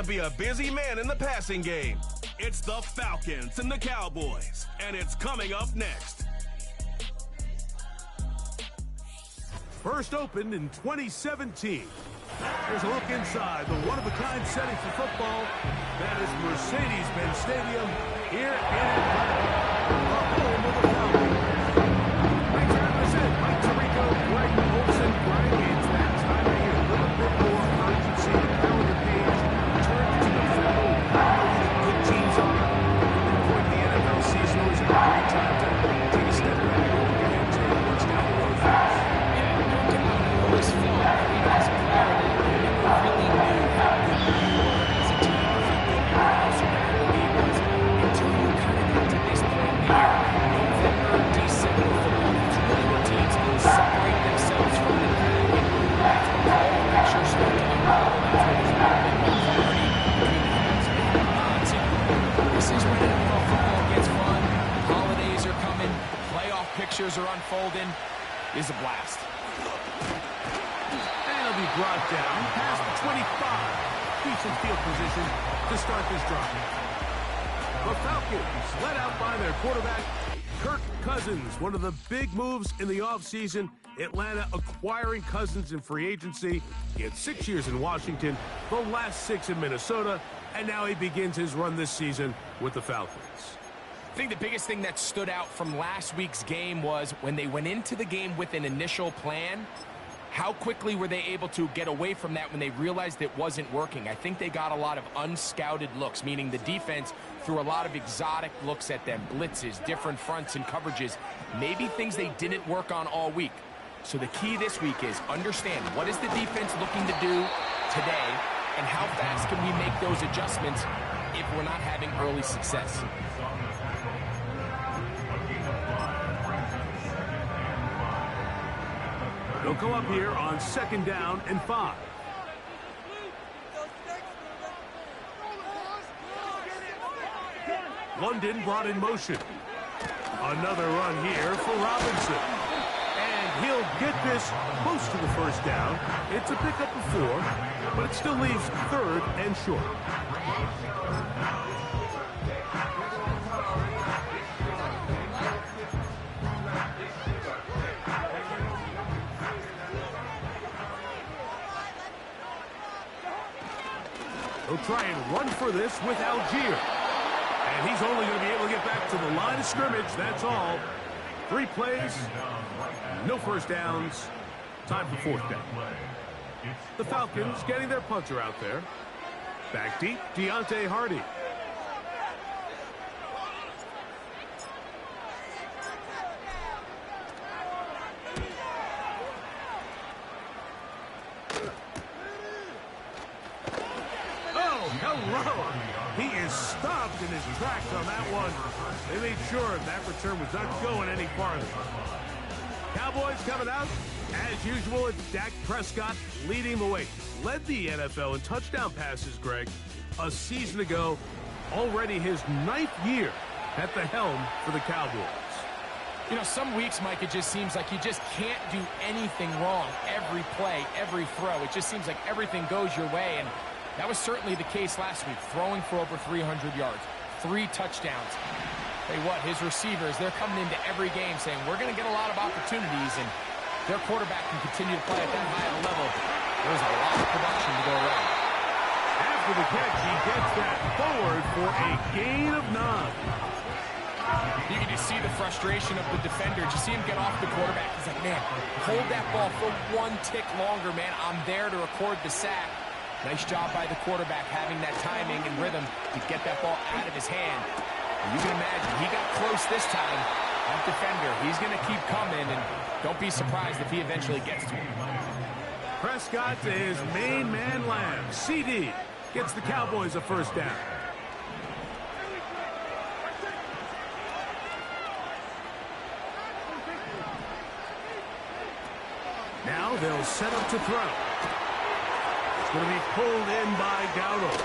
be a busy man in the passing game. It's the Falcons and the Cowboys, and it's coming up next. First opened in 2017. Here's a look inside the one-of-a-kind setting for football. That is Mercedes-Benz Stadium here in Atlanta, the home of the Falcons. Thanks for having us in. Mike Tirico, Greg Olson, Brian Gaines. That time of year, a little bit more urgency. The calendar page turns to the Federal. Who the good teams are. Before the NFL season was a great time to take a step back and look ahead to what's down the road for us. Always felt like we got some clarity and we really knew how good we were as a team, how good we were, how superior the game was until you kind of got to this point in the year. November, December football, that's really where teams separate themselves from the pack, and that's when the whole picture started to unravel. That's when there's a little bit more clarity between the facts and the odds. And this is when NFL football gets fun. Holidays are coming, playoff pictures are unfolding. It's a blast. Be brought down past the 25. Decent field position to start this drive. The Falcons led out by their quarterback, Kirk Cousins. One of the big moves in the offseason, Atlanta acquiring Cousins in free agency. He had 6 years in Washington, the last 6 in Minnesota, and now he begins his run this season with the Falcons. I think the biggest thing that stood out from last week's game was when they went into the game with an initial plan, how quickly were they able to get away from that when they realized it wasn't working? I think they got a lot of unscouted looks, meaning the defense threw a lot of exotic looks at them, blitzes, different fronts and coverages, maybe things they didn't work on all week. So the key this week is understand what is the defense looking to do today and how fast can we make those adjustments if we're not having early success. They'll go up here on 2nd down and 5. London brought in motion. Another run here for Robinson. And he'll get this close to the first down. It's a pickup of 4, but it still leaves 3rd and short. He'll try and run for this with Algier. And he's only going to be able to get back to the line of scrimmage, that's all. 3 plays, no first downs, time for 4th down. The Falcons getting their punter out there. Back deep, Deontay Hardy. He is stopped in his tracks on that one. They made sure that return was not going any farther. Cowboys coming out. As usual, it's Dak Prescott leading the way. Led the NFL in touchdown passes, Greg, a season ago. Already his 9th year at the helm for the Cowboys. You know, some weeks, Mike, it just seems like you just can't do anything wrong. Every play, every throw, it just seems like everything goes your way. And that was certainly the case last week, throwing for over 300 yards, 3 touchdowns. Tell you what, his receivers, they're coming into every game saying, we're going to get a lot of opportunities, and their quarterback can continue to play at that high of a level. There's a lot of production to go around. After the catch, he gets that forward for a gain of 9. You can just see the frustration of the defender. Just see him get off the quarterback. He's like, man, hold that ball for 1 tick longer, man. I'm there to record the sack. Nice job by the quarterback having that timing and rhythm to get that ball out of his hand. And you can imagine, he got close this time. That defender, he's going to keep coming, and don't be surprised if he eventually gets to him. Prescott to his main man, Lamb. CD gets the Cowboys a first down. Now they'll set up to throw. It's going to be pulled in by Dowdle.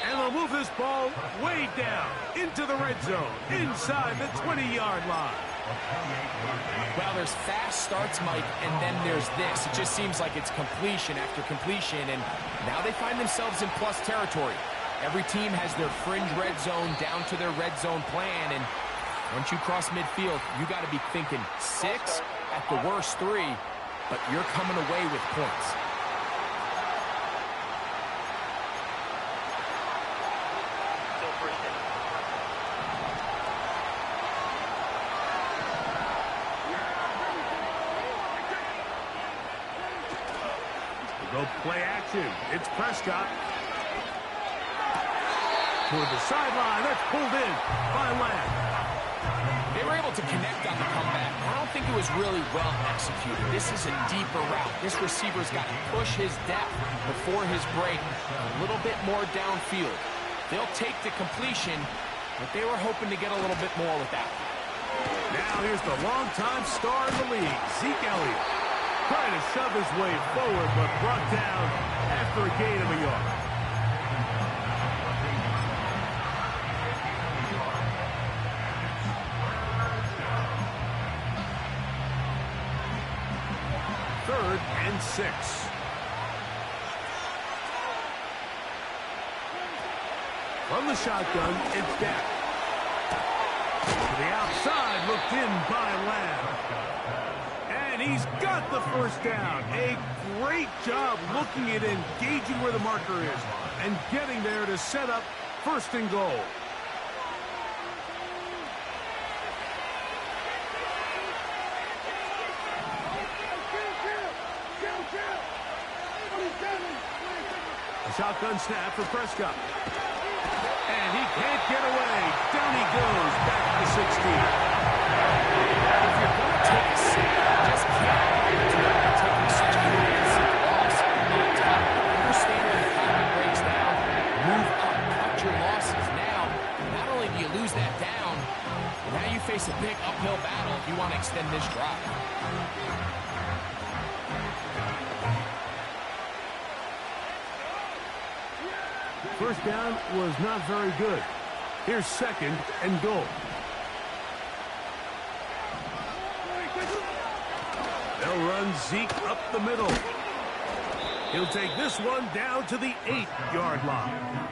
And they'll move this ball way down into the red zone, inside the 20-yard line. Well, there's fast starts, Mike, and then there's this. It just seems like it's completion after completion, and now they find themselves in plus territory. Every team has their fringe red zone down to their red zone plan, and once you cross midfield, you got to be thinking 6, at the worst 3, but you're coming away with points. Go play action. It's Prescott. Toward the sideline. That's pulled in by Lamb. They were able to connect on the comeback. I don't think it was really well executed. This is a deeper route. This receiver's got to push his depth before his break a little bit more downfield. They'll take the completion, but they were hoping to get a little bit more with that. Now here's the longtime star in the league, Zeke Elliott. Trying to shove his way forward, but brought down after a gain of a yard. Third and 6. From the shotgun, it's Dak. To the outside, looked in by Lamb. And he's got the first down. A great job looking at engaging where the marker is and getting there to set up first and goal. A shotgun snap for Prescott. And he can't get away. Down he goes, back to 16. If you're going to take a sack, you just can't afford to take such a massive loss on top. Understand when the clock breaks down, move up, cut your losses. Now, not only do you lose that down, now you face a big uphill battle if you want to extend this drive. First down was not very good. Here's second and goal. They'll run Zeke up the middle. He'll take this one down to the 8-yard line.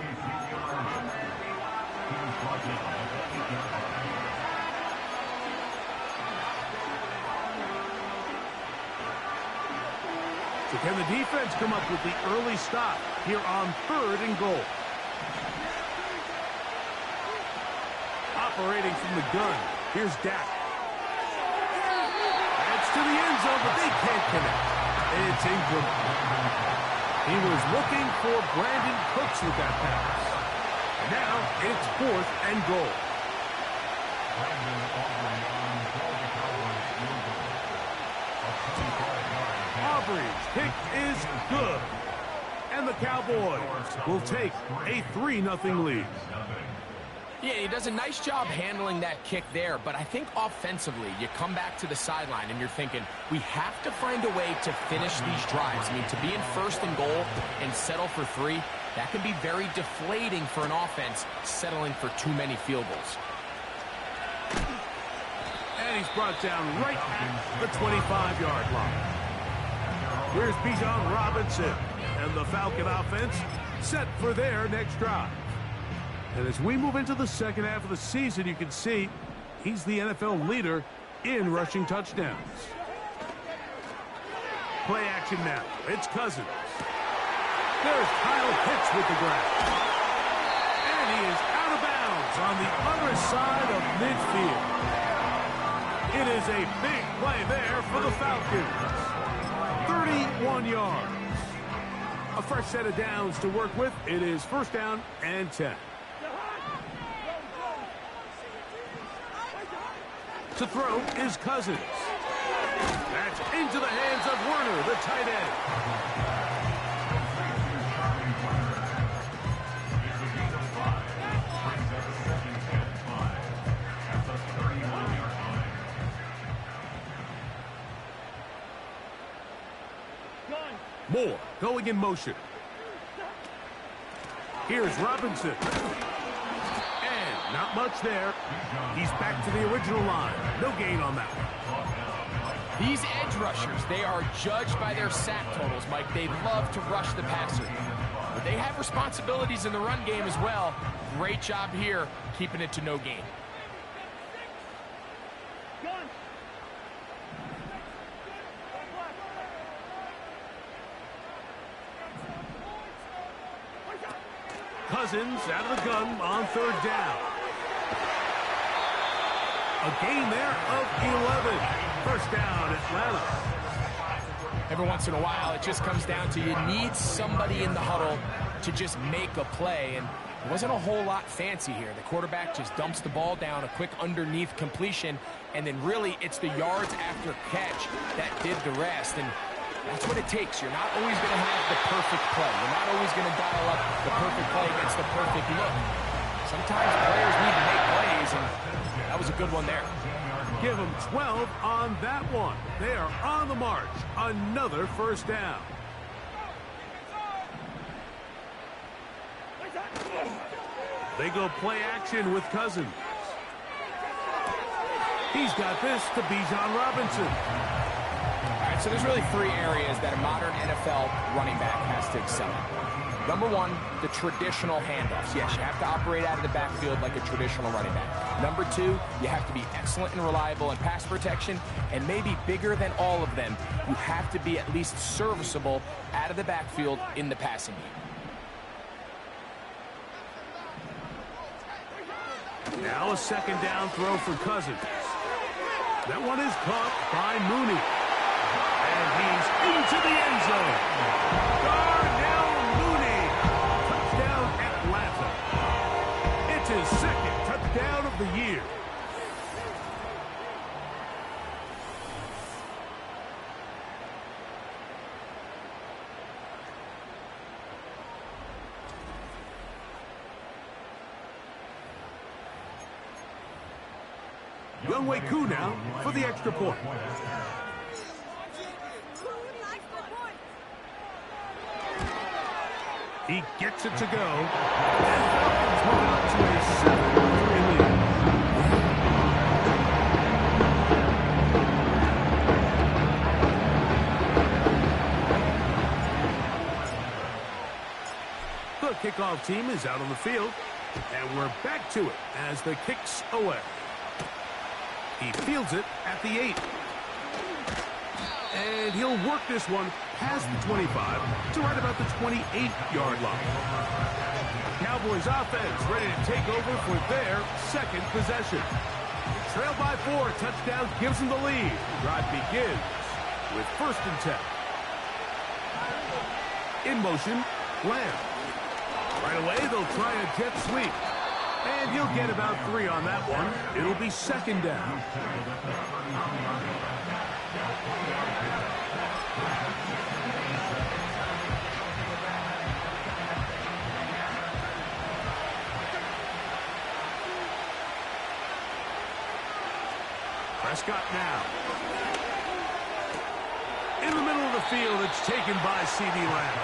So can the defense come up with the early stop here on third and goal? Operating from the gun, here's Dak. That's to the end zone, but they can't connect. It's incomplete. He was looking for Brandon Cooks with that pass. And now it's fourth and goal. Aubrey's kick is good. And the Cowboys will take a 3-0 lead. Yeah, he does a nice job handling that kick there, but I think offensively, you come back to the sideline and you're thinking, we have to find a way to finish these drives. I mean, to be in first and goal and settle for 3, that can be very deflating for an offense settling for too many field goals. And he's brought down right at the 25-yard line. Here's Bijan Robinson, and the Falcon offense set for their next drive. And as we move into the second half of the season, you can see he's the NFL leader in rushing touchdowns. Play action now. It's Cousins. There's Kyle Pitts with the grab. And he is out of bounds on the other side of midfield. It is a big play there for the Falcons. 31 yards. A fresh set of downs to work with. It is first down and 10. To throw is Cousins. That's into the hands of Werner, the tight end. Moore going in motion. Here's Robinson. And Not much there. He's back to the original line. No gain on that one. These edge rushers, they are judged by their sack totals, Mike. They love to rush the passer. But they have responsibilities in the run game as well. Great job here, keeping it to no gain. Cousins out of the gun on third down. A gain there of 11. First down, Atlanta. Every once in a while, it just comes down to you need somebody in the huddle to just make a play. And it wasn't a whole lot fancy here. The quarterback just dumps the ball down, a quick underneath completion, and then really it's the yards after catch that did the rest. And that's what it takes. You're not always going to have the perfect play. You're not always going to dial up the perfect play against the perfect look. Sometimes players need to make plays, and that was a good one there. Give them 12 on that one. They are on the march. Another first down. They go play action with Cousins. He's got this to Bijan Robinson. All right, so there's really three areas that a modern NFL running back has to excel at. Number one, the traditional handoffs. Yes, you have to operate out of the backfield like a traditional running back. Number two, you have to be excellent and reliable in pass protection, and maybe bigger than all of them, you have to be at least serviceable out of the backfield in the passing game. Now a second down throw for Cousins. That one is caught by Mooney. And he's into the end zone. Darnell Mooney. Touchdown Atlanta. It's his second touchdown of the year. Younghoe Koo now for the extra point. He gets it to go. And Falcons move up to a 7-3 lead. The kickoff team is out on the field. And we're back to it as the kick's away. He fields it at the 8. And he'll work this one past the 25 to right about the 28-yard line. Cowboys offense ready to take over for their second possession. Trail by 4, touchdown gives them the lead. Drive begins with 1st and 10. In motion, Lamb. Right away, they'll try a jet sweep. And he'll get about 3 on that one. It'll be 2nd down. Prescott now. In the middle of the field, it's taken by C.D. Lamb.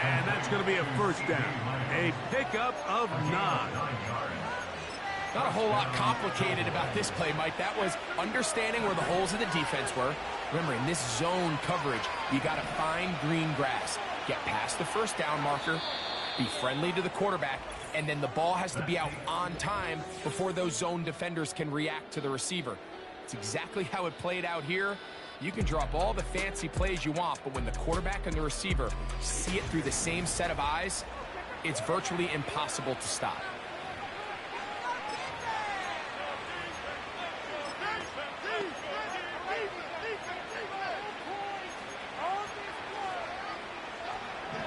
And that's going to be a 1st down. A pickup of 9. Not a whole lot complicated about this play, Mike. That was understanding where the holes of the defense were. Remember, in this zone coverage, you got to find green grass. Get past the 1st down marker, be friendly to the quarterback, and then the ball has to be out on time before those zone defenders can react to the receiver. It's exactly how it played out here. You can drop all the fancy plays you want, but when the quarterback and the receiver see it through the same set of eyes, it's virtually impossible to stop.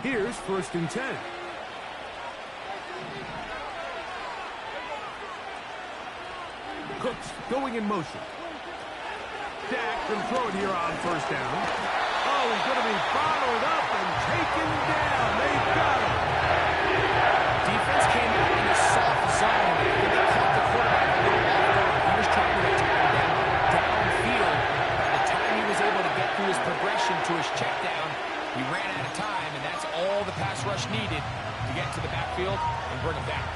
Here's 1st and 10. Cooks going in motion. Dak can throw it here on 1st down. Oh, he's going to be bottled up and taken down. They've got him. Defense came out in a soft zone. They caught the quarterback a little off guard. He was trying to attack them downfield. By the time he was able to get through his progression to his check down, he ran out of time, and that's all the pass rush needed to get to the backfield and bring him down.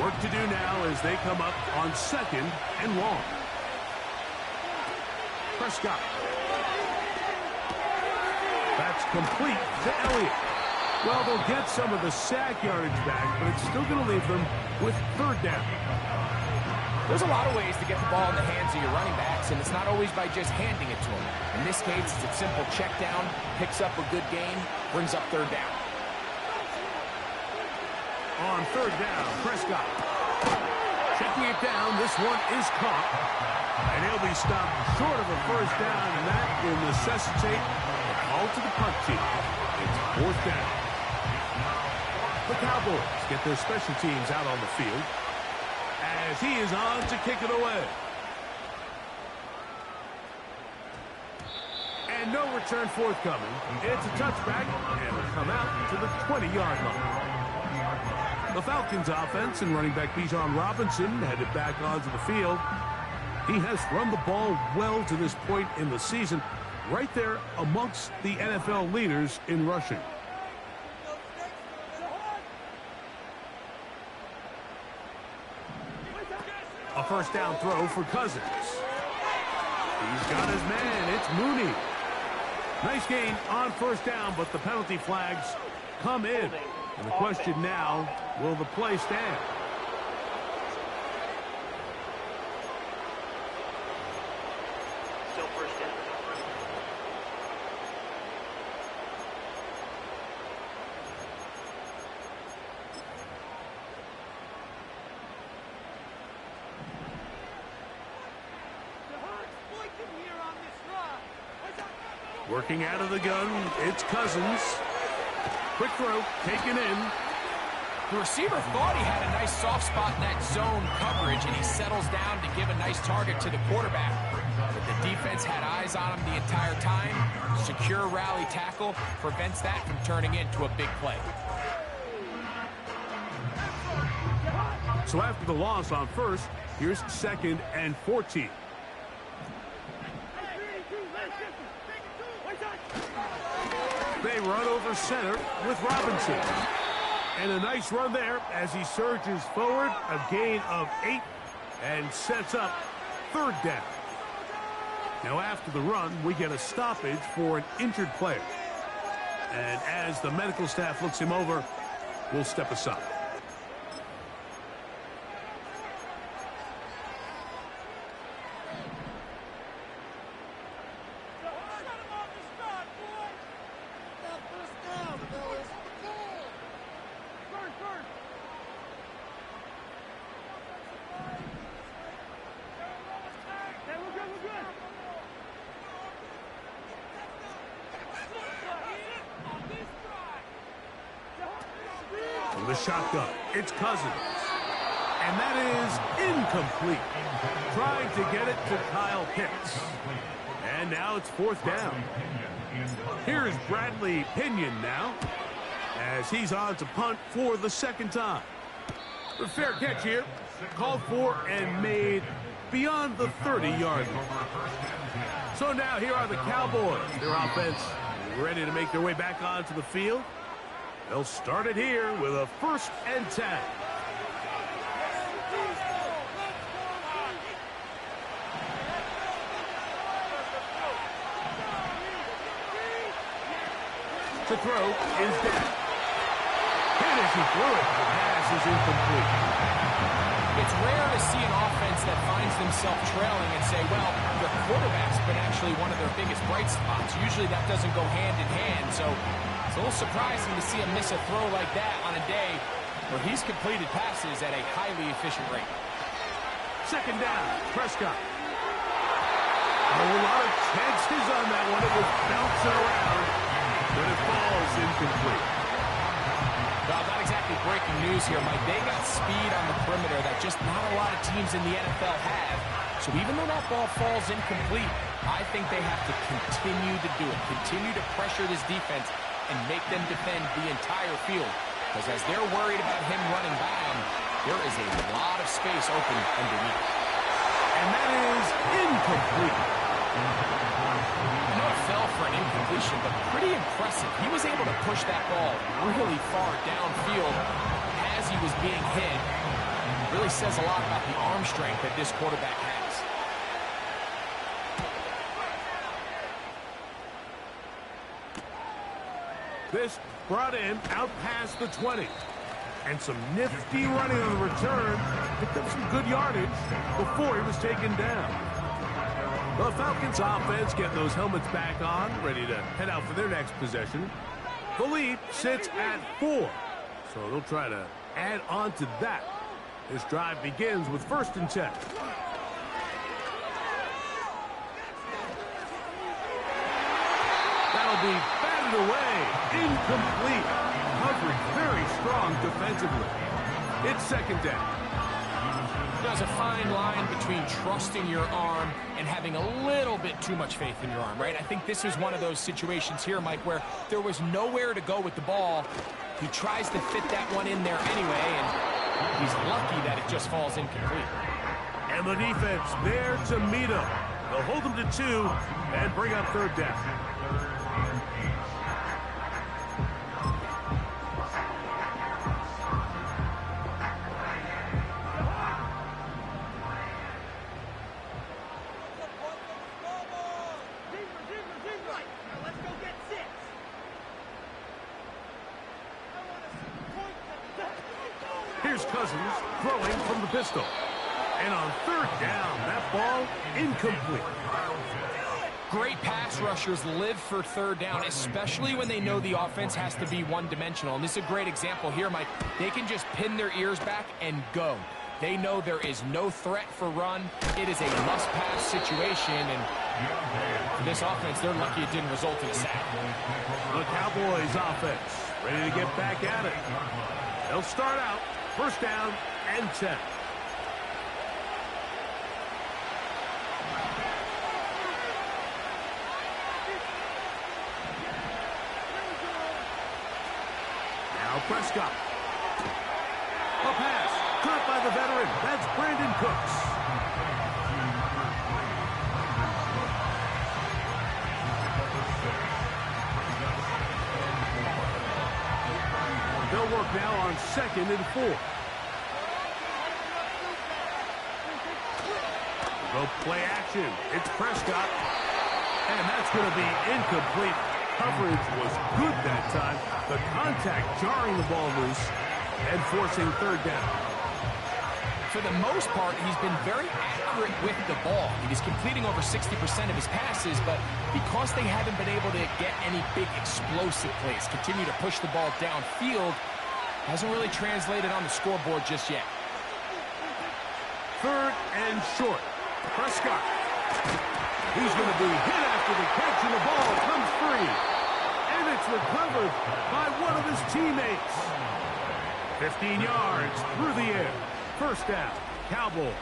Work to do now as they come up on 2nd and long. Prescott. That's complete to Elliott. Well, they'll get some of the sack yardage back, but it's still going to leave them with 3rd down. There's a lot of ways to get the ball in the hands of your running backs, and it's not always by just handing it to them. In this case, it's a simple check down, picks up a good gain, brings up 3rd down. On 3rd down, Prescott. Checking it down, this one is caught. And he'll be stopped short of a 1st down, and that will necessitate a call to the punt team. It's 4th down. The Cowboys get their special teams out on the field as he is on to kick it away. And no return forthcoming. It's a touchback, and will come out to the 20-yard line. The Falcons offense and running back Bijan Robinson headed back onto the field. He has run the ball well to this point in the season, right there amongst the NFL leaders in rushing. A 1st down throw for Cousins. He's got his man. It's Mooney. Nice gain on 1st down, but the penalty flags come in. And the question now, will the play stand? Still 1st down. Working out of the gun, it's Cousins. Quick throw, taken in. The receiver thought he had a nice soft spot in that zone coverage, and he settles down to give a nice target to the quarterback. But the defense had eyes on him the entire time. Secure rally tackle prevents that from turning into a big play. So after the loss on 1st, here's 2nd and 14. They run over center with Robinson. And a nice run there as he surges forward, a gain of 8, and sets up 3rd down. Now after the run, we get a stoppage for an injured player. And as the medical staff looks him over, we'll step aside. From the shotgun, it's Cousins. And that is incomplete. Trying to get it to Kyle Pitts. And now it's 4th down. Here's Bradley Pinion now, as he's on to punt for the 2nd time. A fair catch here. Called for and made beyond the 30-yard line. So now here are the Cowboys. Their offense ready to make their way back onto the field. They'll start it here with a 1st and 10. The throw is down. And as he threw it, the pass is incomplete. It's rare to see an offense that finds themselves trailing and say, well, the quarterback's been actually one of their biggest bright spots. Usually that doesn't go hand in hand, so it's a little surprising to see him miss a throw like that on a day where he's completed passes at a highly efficient rate. 2nd down, Prescott. A lot of chances on that one. It was bouncing around, but it falls incomplete. Well, not exactly breaking news here, Mike. They got speed on the perimeter that just not a lot of teams in the NFL have. So even though that ball falls incomplete, I think they have to continue to do it. Continue to pressure this defense and make them defend the entire field. Because as they're worried about him running by them, there is a lot of space open underneath. And that is incomplete. I know it fell for an incompletion, but pretty impressive. He was able to push that ball really far downfield as he was being hit. Really says a lot about the arm strength that this quarterback has. This brought in out past the 20. And some nifty running on the return. Picked up some good yardage before he was taken down. The Falcons offense getting those helmets back on, ready to head out for their next possession. The lead sits at 4. So they'll try to add on to that. This drive begins with 1st and 10. That'll be batted away. Incomplete. Coverage very strong defensively. It's 2nd down. There's a fine line between trusting your arm and having a little bit too much faith in your arm, right? I think this is one of those situations here, Mike, where there was nowhere to go with the ball. He tries to fit that one in there anyway, and he's lucky that it just falls incomplete. And the defense there to meet him. They'll hold him to 2 and bring up 3rd down. Here's Cousins throwing from the pistol. And on 3rd down, that ball incomplete. Great pass rushers live for 3rd down, especially when they know the offense has to be one-dimensional. And this is a great example here, Mike. They can just pin their ears back and go. They know there is no threat for run. It is a must-pass situation, and for this offense, they're lucky it didn't result in a sack. The Cowboys offense ready to get back at it. They'll start out 1st down and 10. Now Prescott. A pass caught by the veteran. That's Brandon Cooks. They'll work now on 2nd and 4. Go play action. It's Prescott. And that's going to be incomplete. Coverage was good that time. The contact jarring the ball loose and forcing 3rd down. For the most part, he's been very accurate with the ball. He was completing over 60% of his passes, but because they haven't been able to get any big explosive plays, continue to push the ball downfield, hasn't really translated on the scoreboard just yet. 3rd and short. Prescott. He's going to be hit after the catch, and the ball comes free. And it's recovered by one of his teammates. 15 yards through the air. 1st down, Cowboys.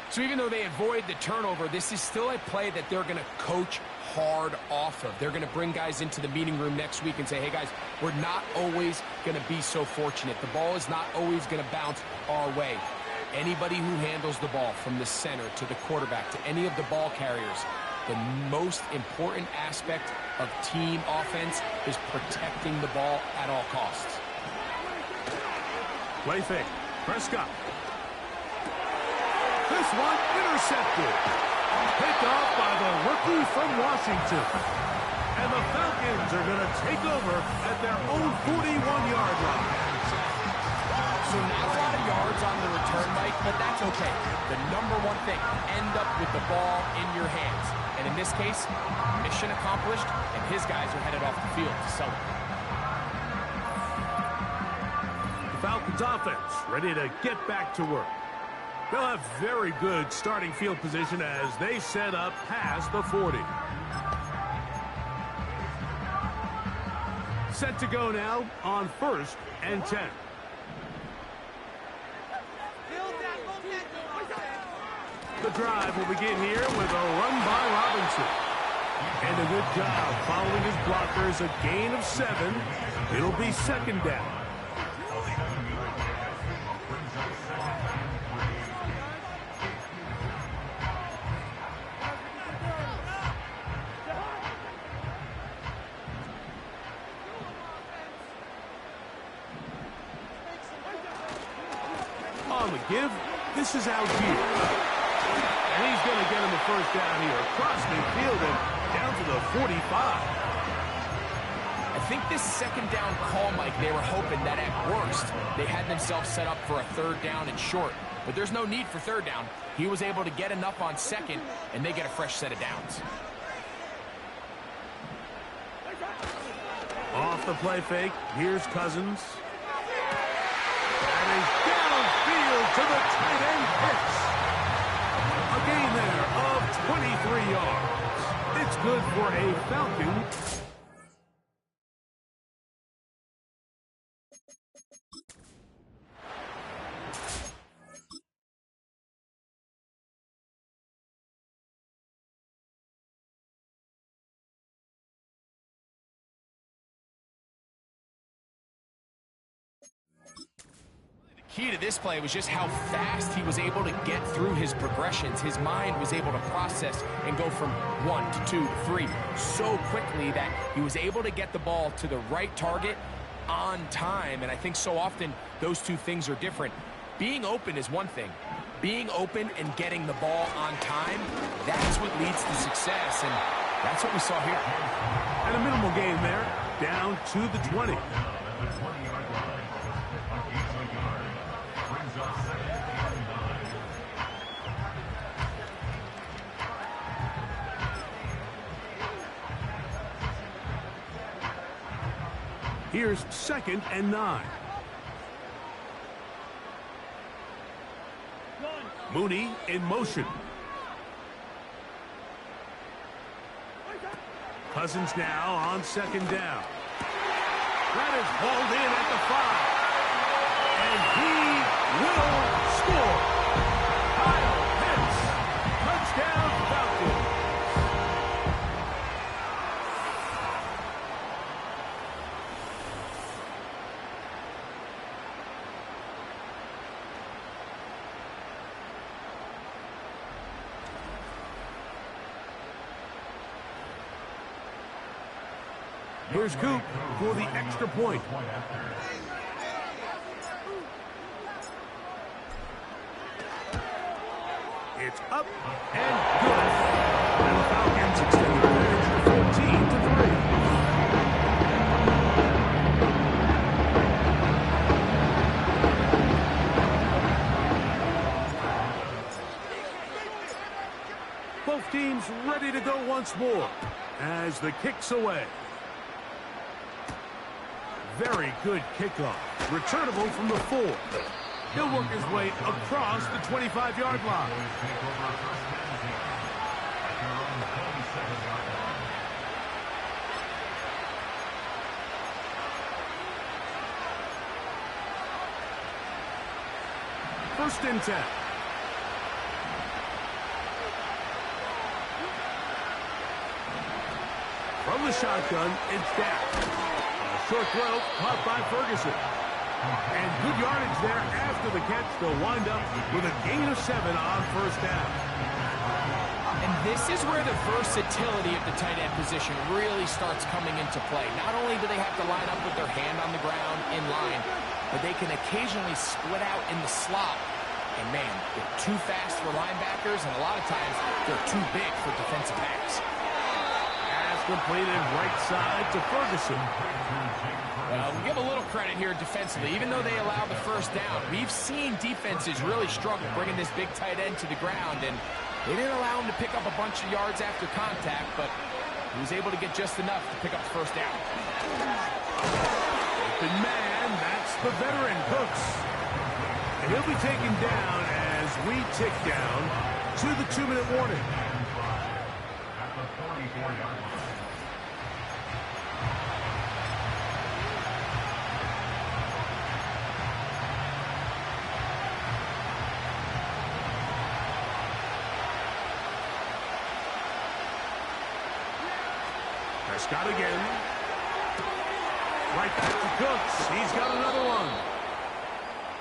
So even though they avoid the turnover, this is still a play that they're going to coach hard off of. They're going to bring guys into the meeting room next week and say, hey, guys, we're not always going to be so fortunate. The ball is not always going to bounce our way. Anybody who handles the ball from the center to the quarterback to any of the ball carriers, the most important aspect of team offense is protecting the ball at all costs. Play fake. Prescott. This one intercepted. Picked off by the rookie from Washington. And the Falcons are going to take over at their own 41-yard line. So not a lot of yards on the return, Mike, but that's okay. The number one thing, end up with the ball in your hands. And in this case, mission accomplished, and his guys are headed off the field to celebrate. The Falcons offense ready to get back to work. They'll have very good starting field position as they set up past the 40. Set to go now on 1st and 10. The drive will begin here with a run by Robinson. And a good job following his blockers, a gain of 7. It'll be 2nd down. on the give. This is Algier. And he's going to get him a first down here. Across midfield and down to the 45. I think this second down call, Mike, they were hoping that at worst they had themselves set up for a third down and short. But there's no need for third down. He was able to get enough on second, and they get a fresh set of downs. Off the play fake. Here's Cousins. And he's downfield to the tight end pitch. A gain there of 23 yards. It's good for a Falcon. Key to this play was just how fast he was able to get through his progressions. His mind was able to process and go from 1 to 2 to 3 so quickly that he was able to get the ball to the right target on time. And I think so often those two things are different. Being open is one thing. Being open and getting the ball on time, that's what leads to success. And that's what we saw here. And a minimal gain there, down to the 20. Here's 2nd and 9. Mooney in motion. Cousins now on 2nd down. That is hauled in at the 5. And he will score. Kyle Pitts. Touchdown Falcons. Here's Coop for the extra point. It's up and good. And the Falcons extend the advantage to 14-3. Both teams ready to go once more as the kick's away. Very good kickoff. Returnable from the 4. He'll work his way across the 25-yard line. First and 10. From the shotgun, it's down. Short throw caught by Ferguson. And good yardage there after the catch. They'll wind up with a gain of 7 on first down. And this is where the versatility of the tight end position really starts coming into play. Not only do they have to line up with their hand on the ground in line, but they can occasionally split out in the slot. And man, they're too fast for linebackers, and a lot of times they're too big for defensive backs. Completed right side to Ferguson. Well, we'll give a little credit here defensively. Even though they allow the first down, we've seen defenses really struggle bringing this big tight end to the ground, and they didn't allow him to pick up a bunch of yards after contact, but he was able to get just enough to pick up the first down. Open man, that's the veteran Cooks. And he'll be taken down as we tick down to the 2-minute warning. At the 44-yard line. Prescott again. Right back to Cooks. He's got another one.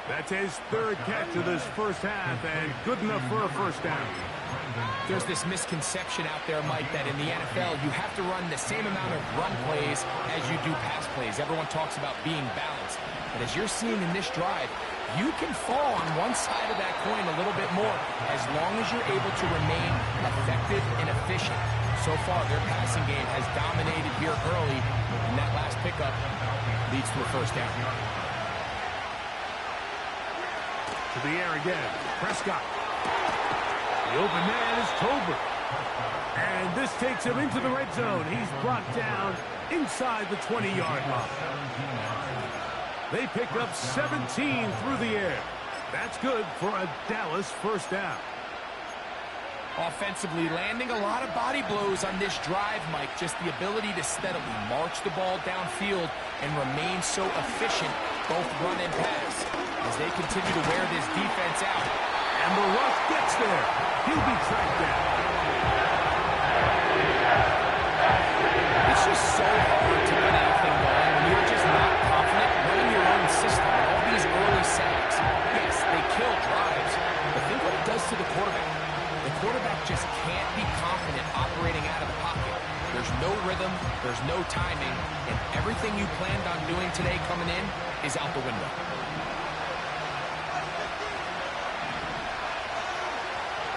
That's his 3rd catch of this first half, and good enough for a first down. There's this misconception out there, Mike, that in the NFL, you have to run the same amount of run plays as you do pass plays. Everyone talks about being balanced. But as you're seeing in this drive, you can fall on one side of that coin a little bit more as long as you're able to remain effective and efficient. So far, their passing game has dominated here early, and that last pickup leads to a first down. To the air again. Prescott. The open man is Tolbert. And this takes him into the red zone. He's brought down inside the 20-yard line. They pick up 17 through the air. That's good for a Dallas first down. Offensively, landing a lot of body blows on this drive, Mike. Just the ability to steadily march the ball downfield and remain so efficient, both run and pass, as they continue to wear this defense out. And the rush gets there. He'll be tracked down. It's just so hard to get anything going when you're just not confident running your own system. And all these early sacks, yes, they kill drives, but think what it does to the quarterback. The quarterback just can't be confident operating out of the pocket. There's no rhythm, there's no timing, and everything you planned on doing today coming in is out the window.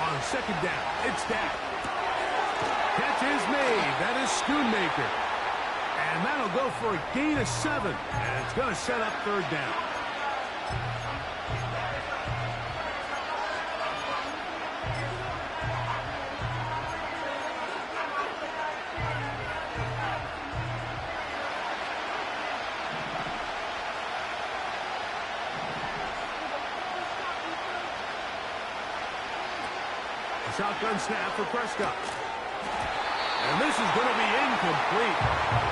On second down, it's Dak. Catch is made. That is Schoonmaker. And that'll go for a gain of 7. And it's going to set up third down. Shotgun snap for Prescott. And this is going to be incomplete.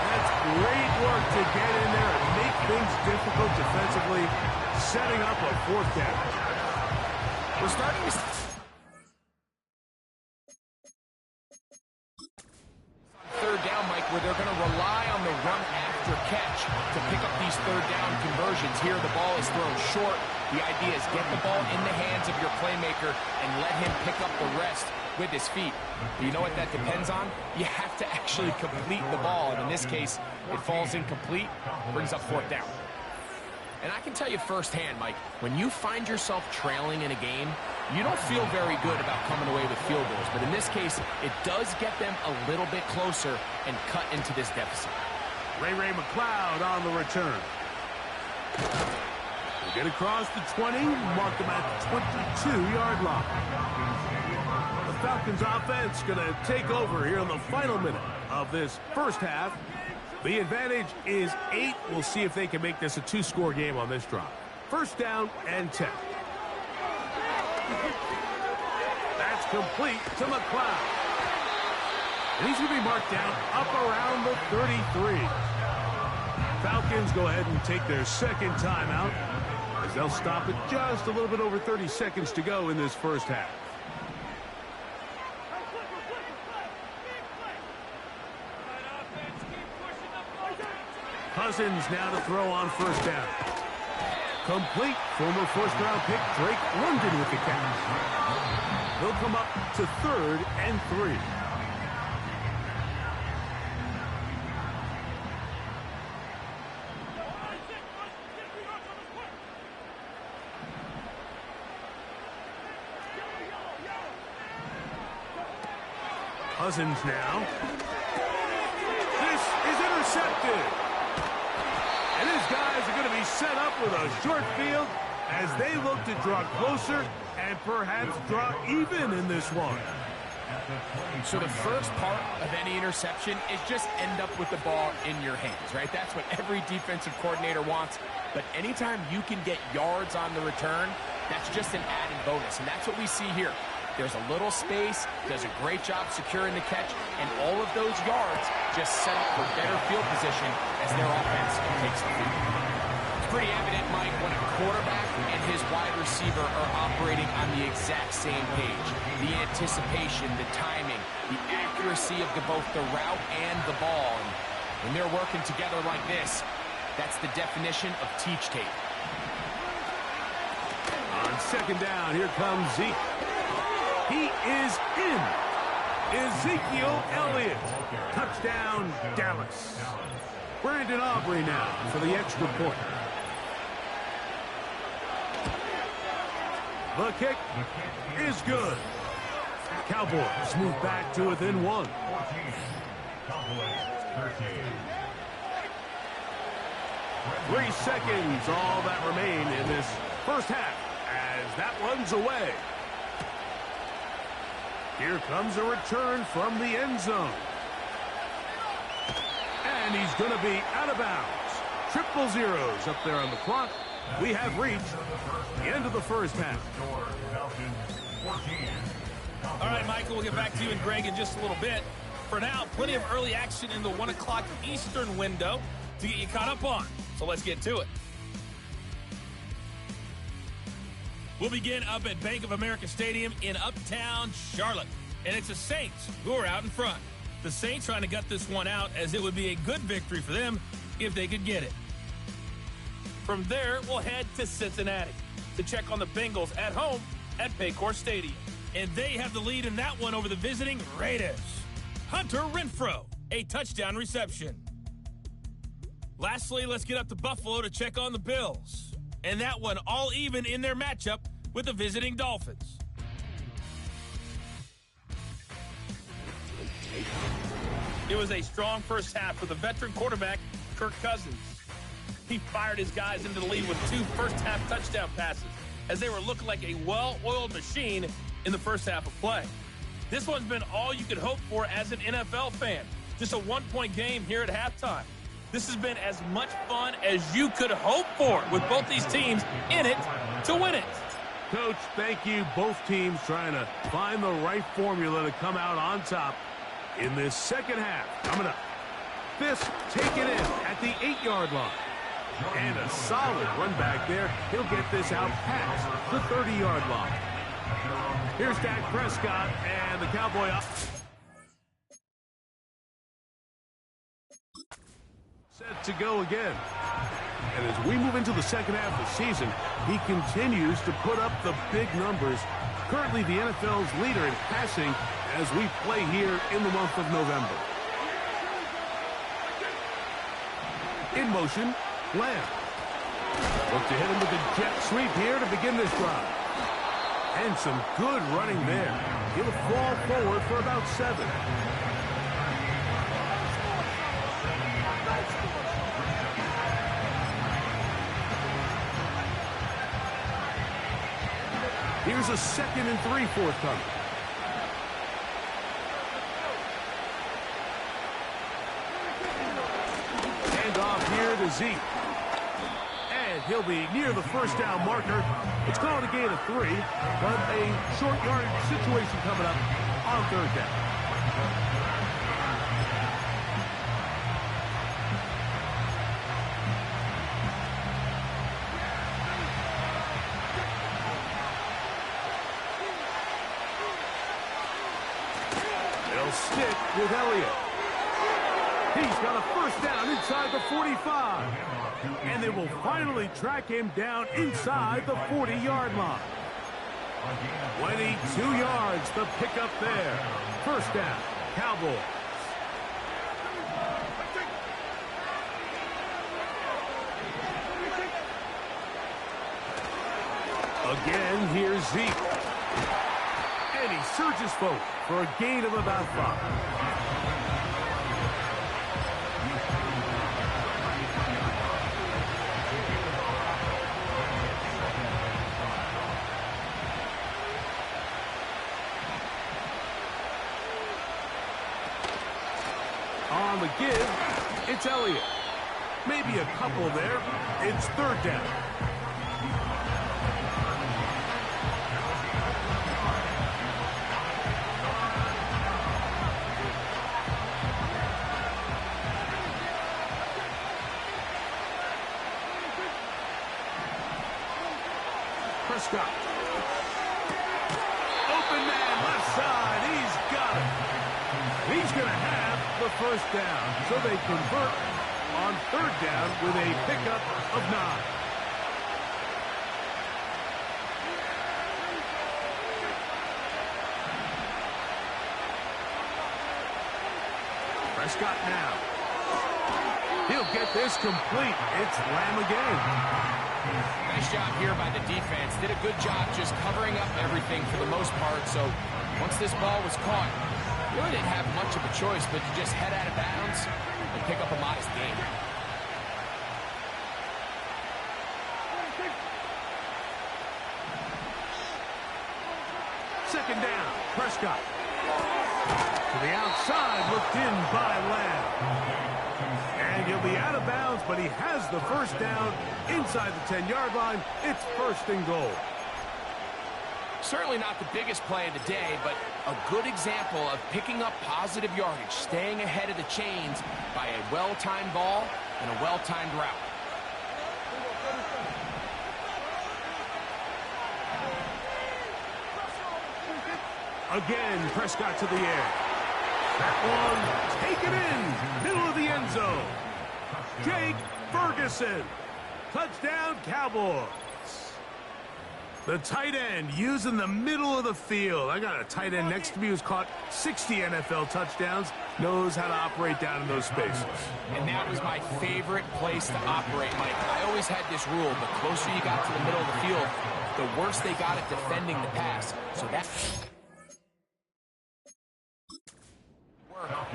That's great work to get in there and make things difficult defensively, setting up a fourth down. We're starting to... third down, Mike, where they're going to rely on the run after catch to pick up these third down conversions. Here, the ball is thrown short. The idea is get the ball in the hands of your playmaker and let him pick up the rest with his feet. But you know what that depends on? You have to actually complete the ball. And in this case, it falls incomplete, brings up fourth down. And I can tell you firsthand, Mike, when you find yourself trailing in a game, you don't feel very good about coming away with field goals. But in this case, it does get them a little bit closer and cut into this deficit. Ray McLeod on the return. They get across the 20, mark them at the 22-yard line. The Falcons offense going to take over here in the final minute of this first half. The advantage is 8. We'll see if they can make this a 2-score game on this drive. First down and 10. That's complete to McLeod. And he's going to be marked down up around the 33. Falcons go ahead and take their second timeout as they'll stop it just a little bit over 30 seconds to go in this first half. Cousins now to throw on first down. Complete. Former first-round pick Drake London with the catch. They'll come up to 3rd and 3. Cousins now. This is intercepted. And his guys are going to be set up with a short field as they look to draw closer and perhaps draw even in this one. So the first part of any interception is just end up with the ball in your hands, right? That's what every defensive coordinator wants. But anytime you can get yards on the return, that's just an added bonus. And that's what we see here. There's a little space, does a great job securing the catch, and all of those yards just set up for better field position as their offense takes the lead. It's pretty evident, Mike, when a quarterback and his wide receiver are operating on the exact same page. The anticipation, the timing, the accuracy of both the route and the ball. And when they're working together like this, that's the definition of teach tape. On second down, here comes Zeke. He is in. Ezekiel Elliott. Touchdown, Dallas. Brandon Aubrey now for the extra point. The kick is good. Cowboys move back to within 1. 14. Cowboys 13. 3 seconds, all that remain in this first half as that one's away. Here comes a return from the end zone. And he's going to be out of bounds. Triple zeros up there on the clock. We have reached the end of the first half. All right, Michael, we'll get back to you and Greg in just a little bit. For now, plenty of early action in the 1 o'clock Eastern window to get you caught up on. So let's get to it. We'll begin up at Bank of America Stadium in Uptown Charlotte. And it's the Saints who are out in front. The Saints trying to gut this one out as it would be a good victory for them if they could get it. From there, we'll head to Cincinnati to check on the Bengals at home at Paycor Stadium. And they have the lead in that one over the visiting Raiders. Hunter Renfrow, a touchdown reception. Lastly, let's get up to Buffalo to check on the Bills. And that one all even in their matchup with the visiting Dolphins. It was a strong first half for the veteran quarterback, Kirk Cousins. He fired his guys into the lead with 2 first-half touchdown passes as they were looking like a well-oiled machine in the first half of play. This one's been all you could hope for as an NFL fan. Just a 1-point game here at halftime. This has been as much fun as you could hope for with both these teams in it to win it. Coach, thank you. Both teams trying to find the right formula to come out on top in this second half. Coming up, Fisk taken in at the 8-yard line. And a solid run back there. He'll get this out past the 30-yard line. Here's Dak Prescott and the Cowboy up. Set to go again. And as we move into the second half of the season, he continues to put up the big numbers. Currently the NFL's leader in passing as we play here in the month of November. In motion, Lamb. Look to hit him with a jet sweep here to begin this drive. And some good running there. He'll fall forward for about 7. Here's a 2nd and 3 forthcoming. Hand off here to Zeke. And he'll be near the first down marker. It's called a gain of 3, but a short yardage situation coming up on 3rd down. They'll stick with Elliott. He's got a first down inside the 45. And they will finally track him down inside the 40-yard line. 22 yards to pick up there. First down, Cowboys. Again, here's Zeke. And he surges forward for a gain of about 5. On the give, it's Elliott. Maybe a couple there. It's 3rd down. Prescott. Open man, left side. He's got it. He's going to have the first down. So they convert on 3rd down with a pickup of 9. Prescott now. He'll get this complete. It's Lamb again. Nice job here by the defense. Did a good job just covering up everything for the most part. So once this ball was caught, really didn't have much of a choice but to just head out of bounds and pick up a modest gain. Second down, Prescott. To the outside, looked in by Lamb. And he'll be out of bounds, but he has the first down inside the 10-yard line. It's first and goal. Certainly not the biggest play of the day, but a good example of picking up positive yardage, staying ahead of the chains by a well-timed ball and a well-timed route. Again, Prescott to the air. That one taken in, middle of the end zone. Jake Ferguson. Touchdown, Cowboys. The tight end using the middle of the field. I got a tight end next to me who's caught 60 NFL touchdowns, knows how to operate down in those spaces. And that was my favorite place to operate, Mike. I always had this rule: the closer you got to the middle of the field, the worse they got at defending the pass. So that's...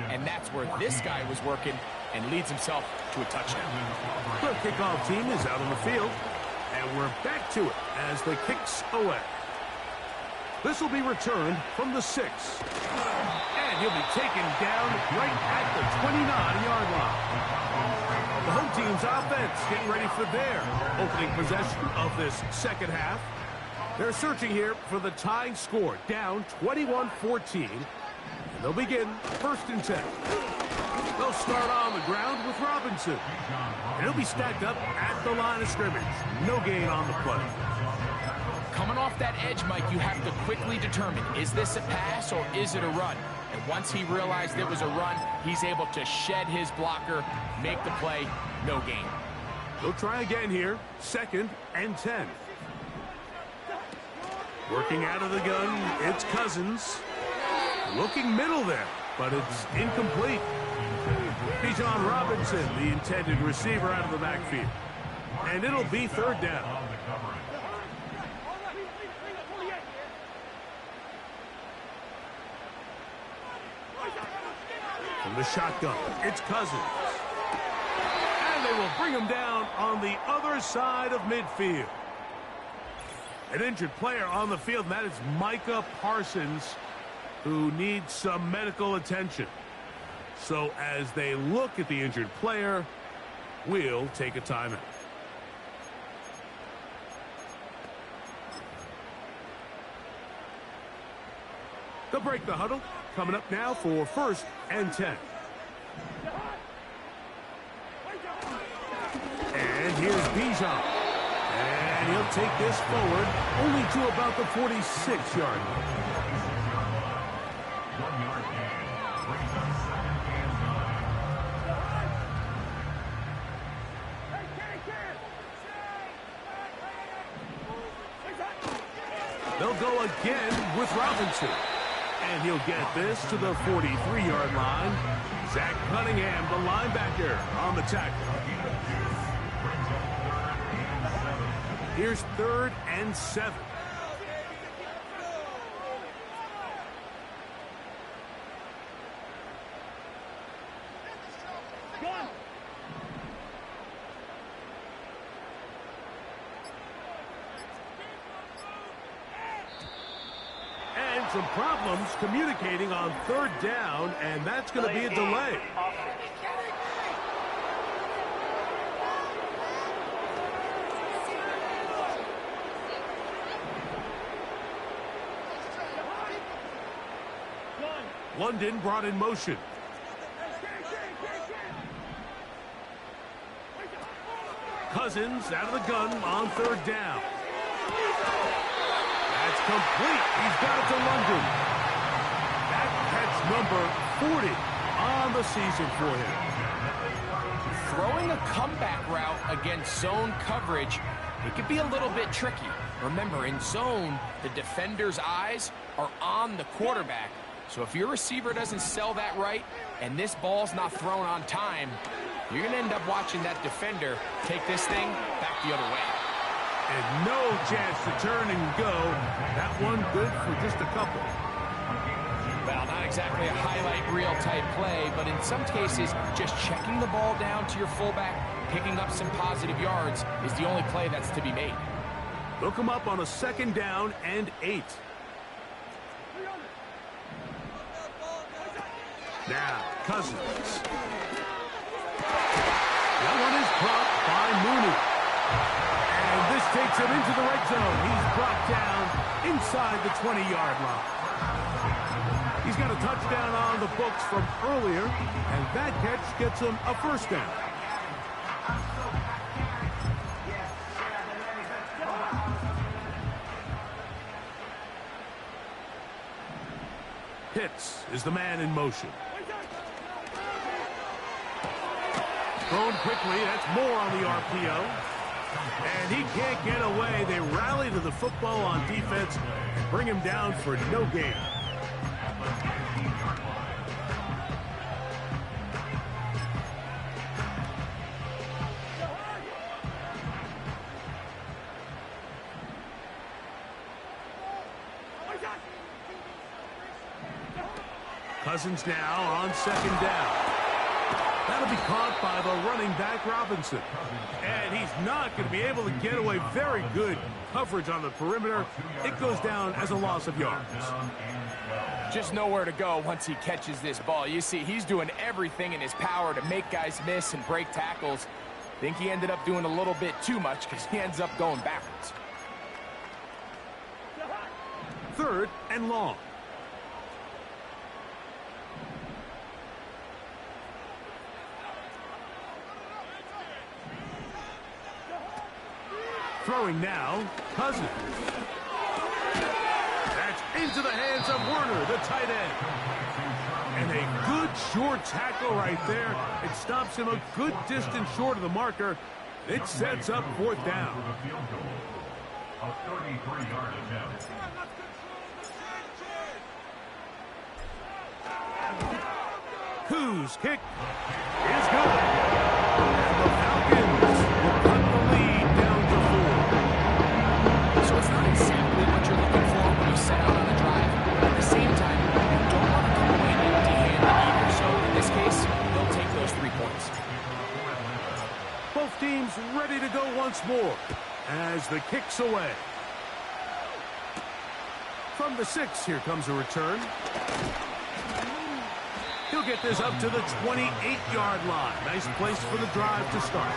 And that's where this guy was working and leads himself to a touchdown. The kickoff team is out on the field, and we're back to it as the kicks away. This will be returned from the 6. And he'll be taken down right at the 29-yard line. The home team's offense getting ready for their opening possession of this second half. They're searching here for the tying score, down 21-14. They'll begin first and 10. They'll start on the ground with Robinson. And he'll be stacked up at the line of scrimmage. No gain on the play. Coming off that edge, Mike, you have to quickly determine, is this a pass or is it a run? And once he realized it was a run, he's able to shed his blocker, make the play, no gain. They'll try again here, second and 10. Working out of the gun, it's Cousins. Looking middle there, but it's incomplete. Bijan Robinson, the intended receiver, out of the backfield. And it'll be third down. From the shotgun, it's Cousins. And they will bring him down on the other side of midfield. An injured player on the field, and that is Micah Parsons, who needs some medical attention. So as they look at the injured player, we'll take a timeout. They'll break the huddle. Coming up now for first and 10. And here's Bijan. And he'll take this forward only to about the 46-yard line. They'll go again with Robinson. And he'll get this to the 43-yard line. Zach Cunningham, the linebacker, on the tackle. Here's third and 7. Some problems communicating on third down, and that's going to be a delay. London brought in motion. Cousins out of the gun on third down. That's complete. He's got it to London. That catch number 40 on the season for him. Throwing a comeback route against zone coverage, it could be a little bit tricky. Remember, in zone, the defender's eyes are on the quarterback, So if your receiver doesn't sell that right and this ball's not thrown on time, you're going to end up watching that defender take this thing back the other way. And no chance to turn and go. That one good for just a couple. Well, not exactly a highlight reel type play, but in some cases, just checking the ball down to your fullback, picking up some positive yards is the only play that's to be made. They'll come up on a 2nd down and 8. Now, Cousins. That one is caught by Mooney. And this takes him into the red zone. He's brought down inside the 20-yard line. He's got a touchdown on the books from earlier, and that catch gets him a 1st down. Pitts is the man in motion. Thrown quickly, that's more on the RPO. And he can't get away. They rally to the football on defense and bring him down for no gain. Cousins now on 2nd down. That'll be caught by the running back, Robinson. And he's not going to be able to get away. Very good coverage on the perimeter. It goes down as a loss of yards. Just nowhere to go once he catches this ball. You see, he's doing everything in his power to make guys miss and break tackles. Think he ended up doing a little bit too much because he ends up going backwards. 3rd and long. Throwing now, Cousins. That's into the hands of Werner, the tight end. And a good short tackle right there. It stops him a good distance short of the marker. It sets up 4th down. A 33-yard attempt. Koo's kick is good. And the Falcons will cut the lead down to 4. So it's not exactly what you're looking for when you set out on a drive, but at the same time, you don't want to come away empty-handed either. So in this case, they'll take those 3 points. Both teams ready to go once more as the kick's away. From the 6, here comes a return. He'll get this up to the 28-yard line. Nice place for the drive to start.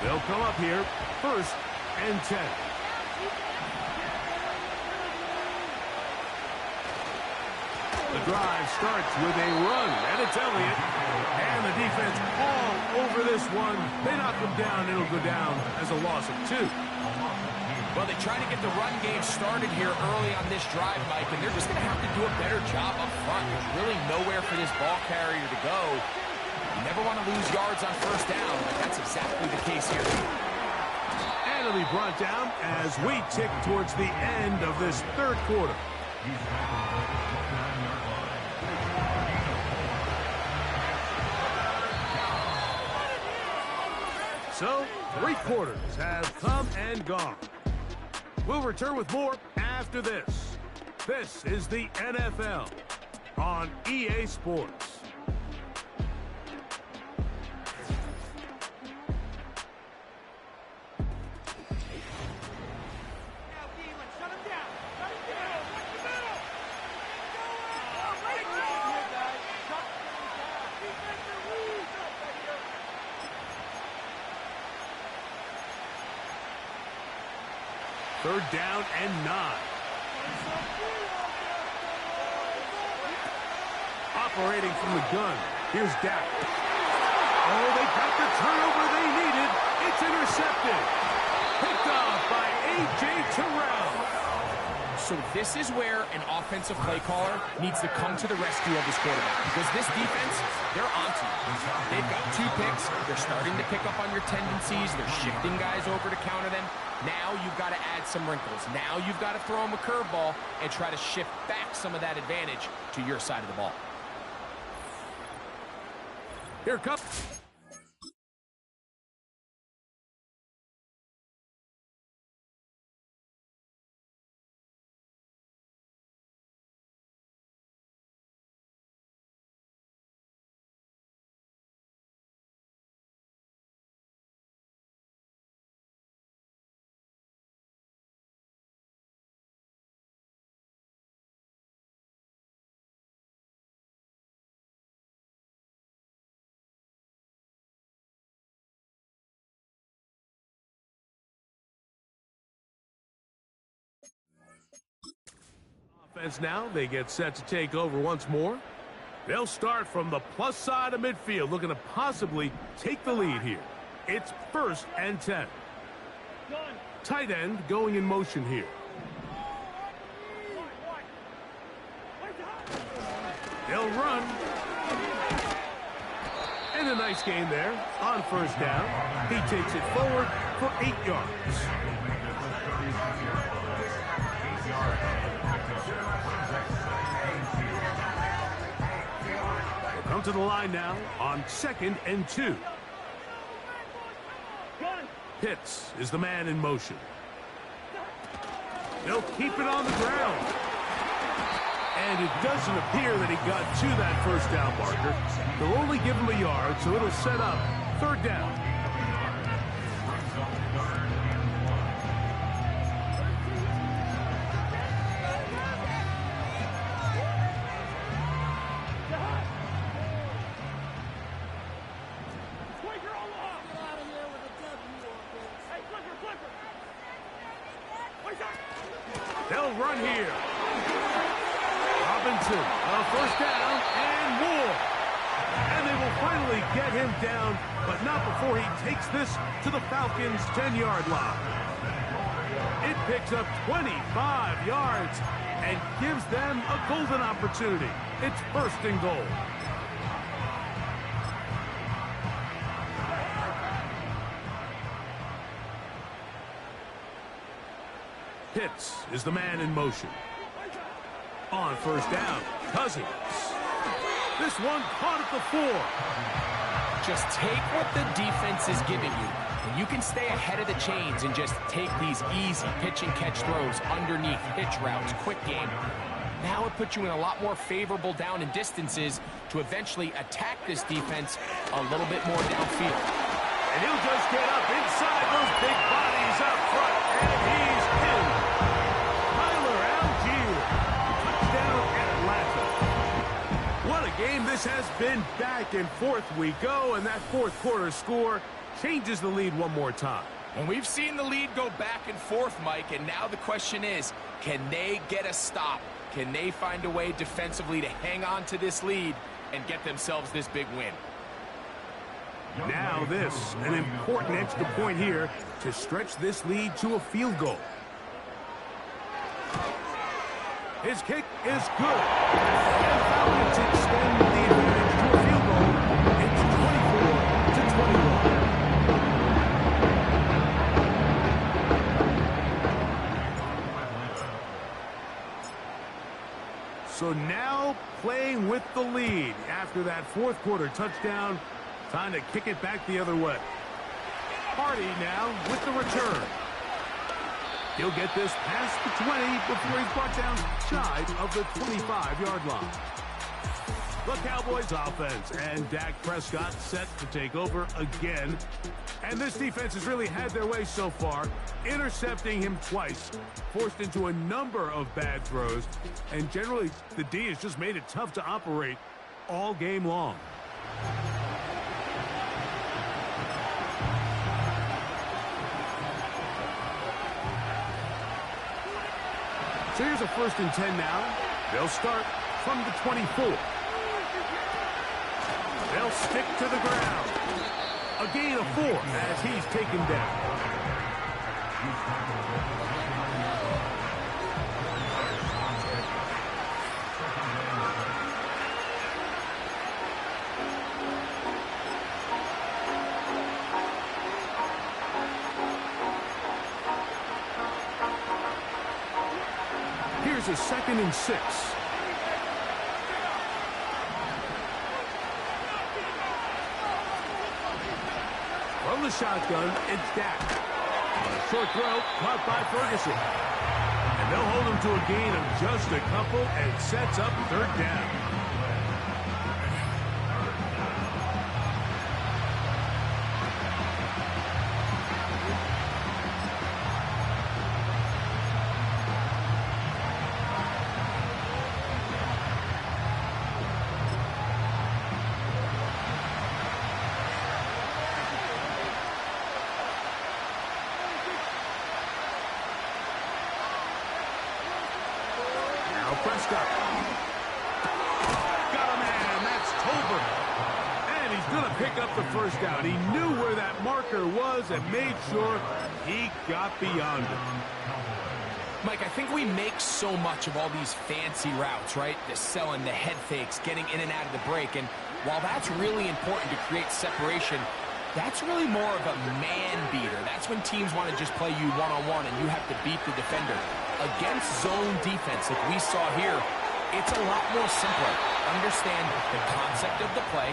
They'll come up here, 1st and 10. The drive starts with a run, and it's Elliott. And the defense all over this one. They knock him down, it'll go down as a loss of 2. Well, they try to get the run game started here early on this drive, Mike, and they're just going to have to do a better job up front. There's really nowhere for this ball carrier to go. You never want to lose yards on 1st down, but that's exactly the case here. And it'll be brought down as we tick towards the end of this 3rd quarter. So, 3 quarters have come and gone. We'll return with more after this. This is the NFL on EA Sports. Third down and 9. Operating from the gun. Here's Dak. Oh, they got the turnover they needed. It's intercepted. Picked off by A.J. Terrell. So this is where an offensive play caller needs to come to the rescue of his quarterback, because this defense, they're onto you. They've got 2 picks. They're starting to pick up on your tendencies. They're shifting guys over to counter them. Now you've got to add some wrinkles. Now you've got to throw them a curveball and try to shift back some of that advantage to your side of the ball. Here comes. Offense now, they get set to take over once more. They'll start from the plus side of midfield, looking to possibly take the lead here. It's 1st and 10. Tight end going in motion here. They'll run. And a nice gain there on 1st down. He takes it forward for 8 yards. Come to the line now on 2nd and 2. Pitts is the man in motion. They'll keep it on the ground. And it doesn't appear that he got to that 1st down marker. They'll only give him a yard, so it'll set up 3rd down. They'll run here. Robinson, a 1st down and more. And they will finally get him down, but not before he takes this to the Falcons' 10-yard line. It picks up 25 yards and gives them a golden opportunity. It's 1st and goal. Pitts is the man in motion. On 1st down, Cousins. This one caught at the 4. Just take what the defense is giving you. And you can stay ahead of the chains and just take these easy pitch and catch throws underneath, pitch routes, quick game. Now it puts you in a lot more favorable down and distances to eventually attack this defense a little bit more downfield. And he'll just get up inside those big bodies up front, and he's in. Tyler Algier, touchdown Atlanta. What a game this has been. Back and forth we go, and that 4th quarter score changes the lead one more time. And we've seen the lead go back and forth, Mike, and now the question is, can they get a stop? Can they find a way defensively to hang on to this lead and get themselves this big win? Now this, an important extra point here to stretch this lead to a field goal. His kick is good. And Falcons extend the advantage to a field goal. It's 24-21. So now playing with the lead after that 4th quarter touchdown. Time to kick it back the other way. Hardy now with the return. He'll get this past the 20 before he's brought down shy of the 25-yard line. The Cowboys offense and Dak Prescott set to take over again. And this defense has really had their way so far, intercepting him twice, forced into a number of bad throws, and generally the D has just made it tough to operate all game long. So here's a 1st and 10 now. They'll start from the 24. They'll stick to the ground. A gain of 4 as he's taken down. Here's a 2nd and 6. From the shotgun, it's Dak. A short throw, caught by Ferguson. And they'll hold him to a gain of just a couple and sets up 3rd down. Prescott. Got a man. That's Tolbert. And he's going to pick up the 1st down. He knew where that marker was and made sure he got beyond it. Mike, I think we make so much of all these fancy routes, right? The selling, the head fakes, getting in and out of the break. And while that's really important to create separation, that's really more of a man beater. That's when teams want to just play you one-on-one and you have to beat the defender. Against zone defense like we saw here, it's a lot more simpler. Understand the concept of the play,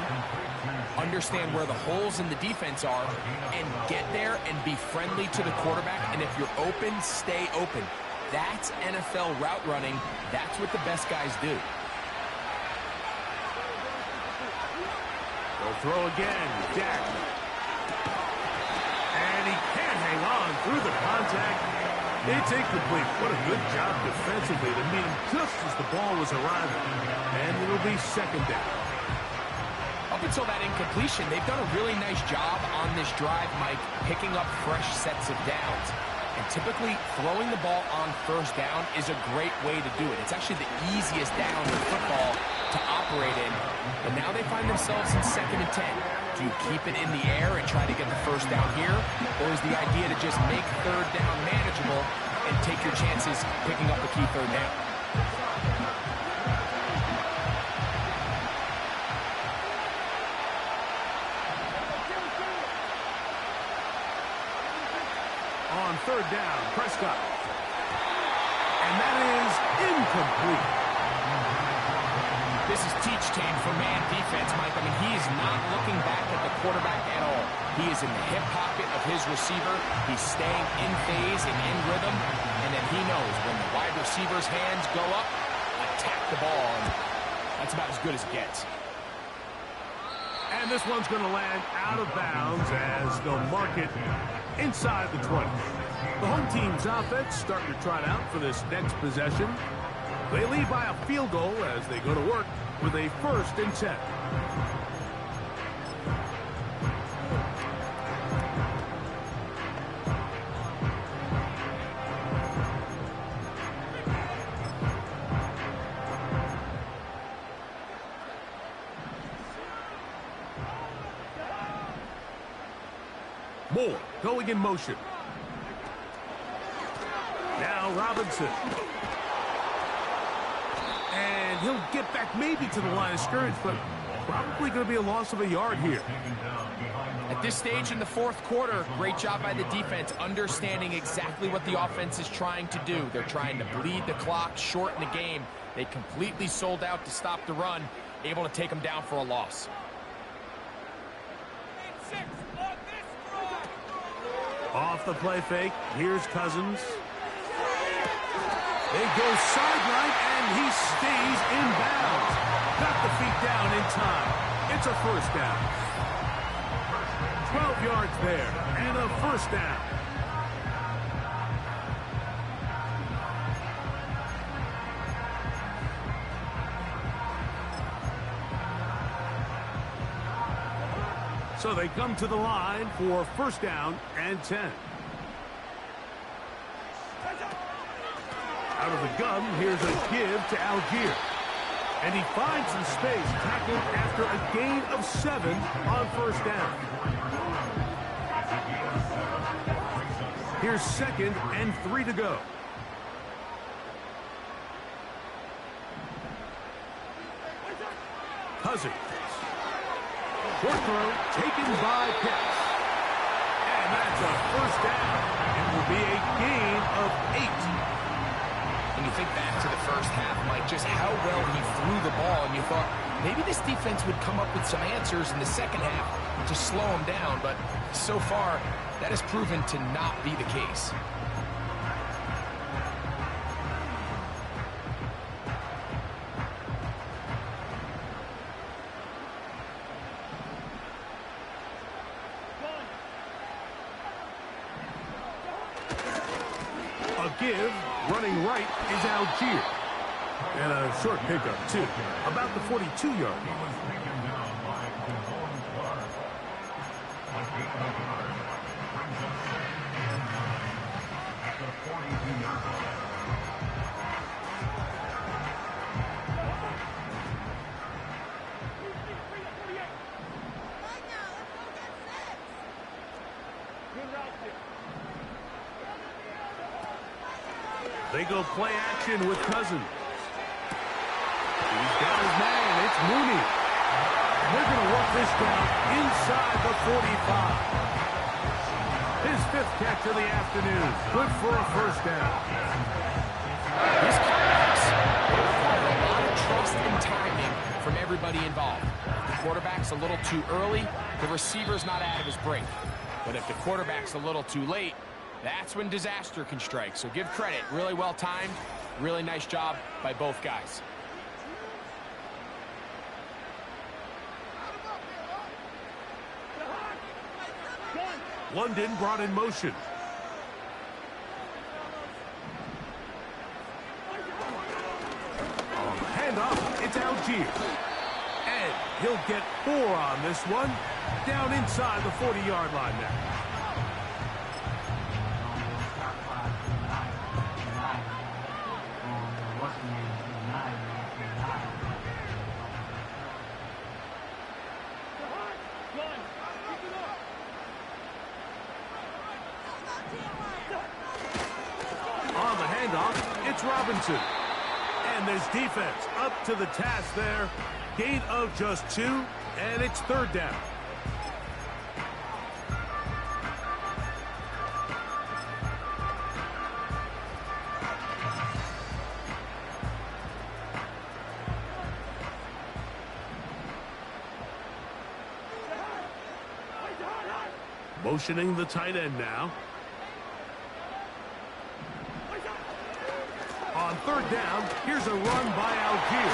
understand where the holes in the defense are, and get there and be friendly to the quarterback. And if you're open, stay open. That's NFL route running. That's what the best guys do. They'll throw again. Dak. And he can't hang on through the contact. It's incomplete. What a good job defensively to meet him just as the ball was arriving. And it'll be 2nd down. Up until that incompletion, they've done a really nice job on this drive, Mike, picking up fresh sets of downs. And typically, throwing the ball on 1st down is a great way to do it. It's actually the easiest down in football to operate in. But now they find themselves in 2nd and 10. Do you keep it in the air and try to get the 1st down here? Or is the idea to just make 3rd down manageable and take your chances picking up the key 3rd down? On 3rd down, Prescott. And that is incomplete. This is teach tape for man defense, Mike. I mean, he is not looking back at the quarterback at all. He is in the hip pocket of his receiver. He's staying in phase and in rhythm. And then he knows when the wide receiver's hands go up, attack the ball. And that's about as good as it gets. And this one's going to land out of bounds as they'll mark it inside the 20. The home team's offense starting to trot out for this next possession. They lead by a field goal as they go to work with a 1st and 10. Moore going in motion. Now Robinson. And he'll get back maybe to the line of scrimmage, but probably going to be a loss of a yard here. At this stage in the 4th quarter, great job by the defense, understanding exactly what the offense is trying to do. They're trying to bleed the clock, shorten the game. They completely sold out to stop the run, able to take them down for a loss. Off the play fake, here's Cousins. They go sideline, and he stays in bounds. Got the feet down in time. It's a 1st down. 12 yards there, and a 1st down. So they come to the line for 1st down and 10. Out of the gun, here's a give to Algier. And he finds some space, tackled after a gain of 7 on 1st down. Here's 2nd and 3 to go. Cousins. Short throw taken by Pitts. And that's a 1st down. It will be a gain of 8. And you think back to the first half, Mike, just how well he threw the ball, and you thought maybe this defense would come up with some answers in the second half to slow him down, but so far, that has proven to not be the case. A give, running right is Algier. And a short pickup, too, about the 42-yard line. They go play action with Cousins. He's got his man. It's Mooney. And they're going to work this down inside the 45. His fifth catch of the afternoon. Good for a first down. These quarterbacks require a lot of trust and timing from everybody involved. If the quarterback's a little too early, the receiver's not out of his break. But if the quarterback's a little too late, that's when disaster can strike. So give credit. Really well timed. Really nice job by both guys. London brought in motion. On the handoff, it's Algier. And he'll get 4 on this one. Down inside the 40-yard line now. On the handoff, it's Robinson. And this defense up to the task there. Gain of just 2, and it's third down. Motioning the tight end now. On third down, here's a run by Algier.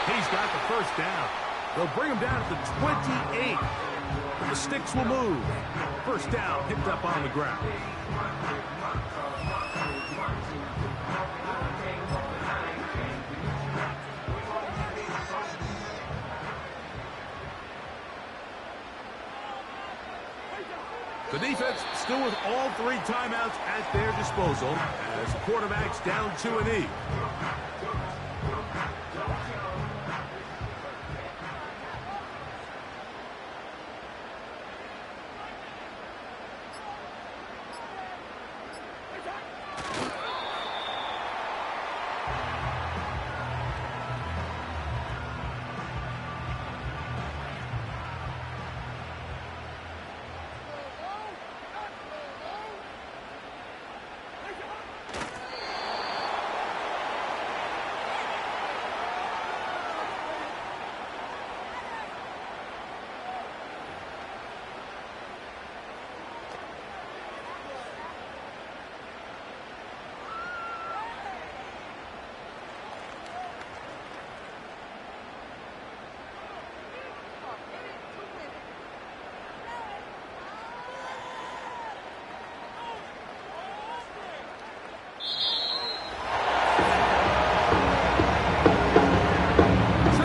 He's got the first down. They'll bring him down at the 28. And the sticks will move. First down, picked up on the ground. The defense still with all 3 timeouts at their disposal as quarterbacks down 2-E.